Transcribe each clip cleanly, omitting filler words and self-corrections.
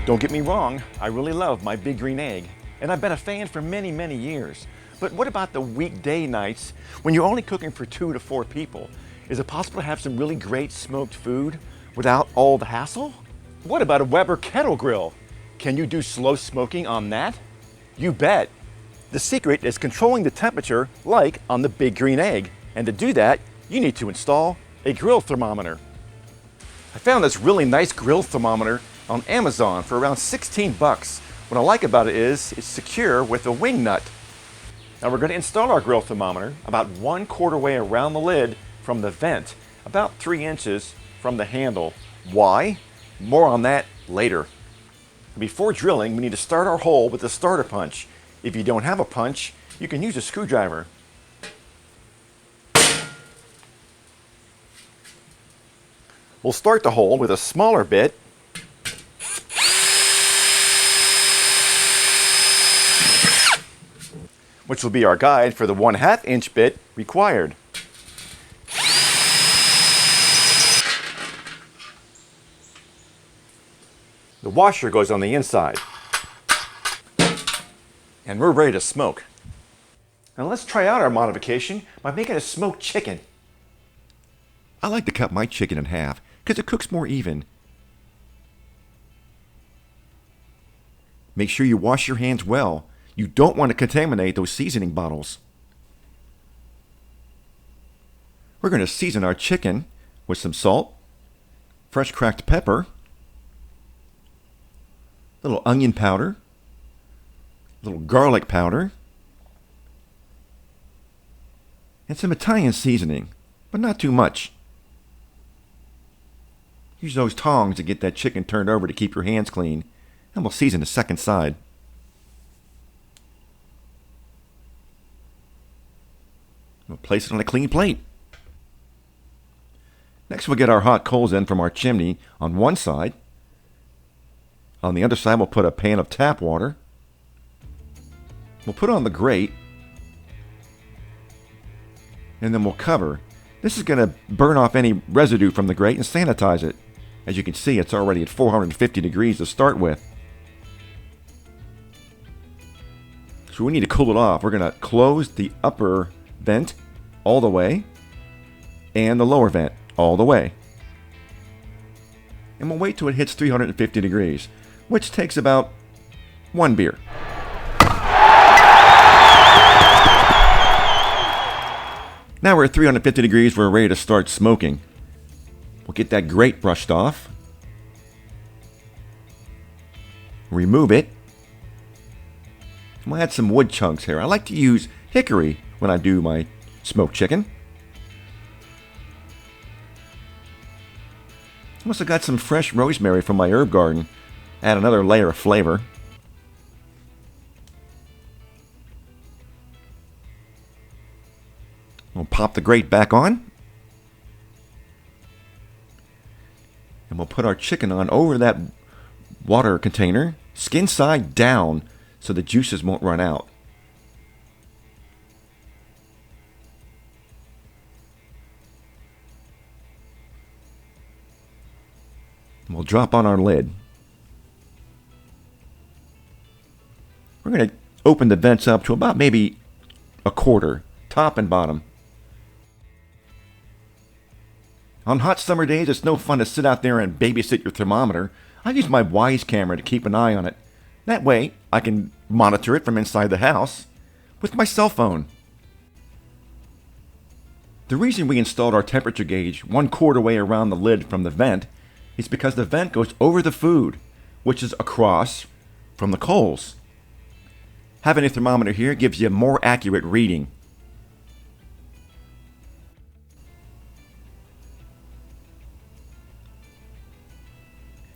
Don't get me wrong, I really love my Big Green Egg, and I've been a fan for many, many years. But what about the weekday nights when you're only cooking for 2 to 4 people? Is it possible to have some really great smoked food without all the hassle? What about a Weber kettle grill? Can you do slow smoking on that? You bet. The secret is controlling the temperature like on the Big Green Egg. And to do that, you need to install a grill thermometer. I found this really nice grill thermometer on Amazon for around 16 bucks. What I like about it is it's secure with a wing nut. Now we're going to install our grill thermometer about 1/4 way around the lid from the vent, about 3 inches from the handle. Why? More on that later. Before drilling, we need to start our hole with a starter punch. If you don't have a punch, you can use a screwdriver. We'll start the hole with a smaller bit which will be our guide for the 1/2 inch bit required. The washer goes on the inside. And we're ready to smoke. Now let's try out our modification by making a smoked chicken. I like to cut my chicken in half because it cooks more even. Make sure you wash your hands well. You don't want to contaminate those seasoning bottles. We're going to season our chicken with some salt, fresh cracked pepper, a little onion powder, a little garlic powder, and some Italian seasoning, but not too much. Use those tongs to get that chicken turned over to keep your hands clean, and we'll season the second side. We'll place it on a clean plate. Next we'll get our hot coals in from our chimney on one side. On the other side we'll put a pan of tap water. We'll put on the grate. And then we'll cover. This is going to burn off any residue from the grate and sanitize it. As you can see, it's already at 450 degrees to start with. So we need to cool it off. We're going to close the upper vent all the way and the lower vent all the way. And we'll wait till it hits 350 degrees, which takes about 1 beer. Now we're at 350 degrees, we're ready to start smoking. We'll get that grate brushed off. Remove it. We'll add some wood chunks here. I like to use hickory when I do my smoked chicken. Also got some fresh rosemary from my herb garden. Add another layer of flavor. We'll pop the grate back on. And we'll put our chicken on over that water container, skin side down, so the juices won't run out. And we'll drop on our lid. We're going to open the vents up to about maybe 1/4, top and bottom. On hot summer days, it's no fun to sit out there and babysit your thermometer. I use my Wise camera to keep an eye on it. That way, I can monitor it from inside the house with my cell phone. The reason we installed our temperature gauge 1/4 way around the lid from the vent is because the vent goes over the food, which is across from the coals. Having a thermometer here gives you a more accurate reading.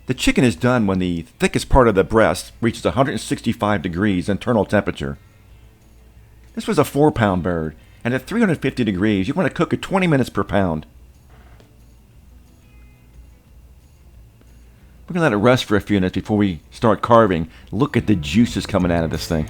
The chicken is done when the thickest part of the breast reaches 165 degrees internal temperature. This was a 4-pound bird, and at 350 degrees, you want to cook it 20 minutes per pound. We're going to let it rest for a few minutes before we start carving. Look at the juices coming out of this thing.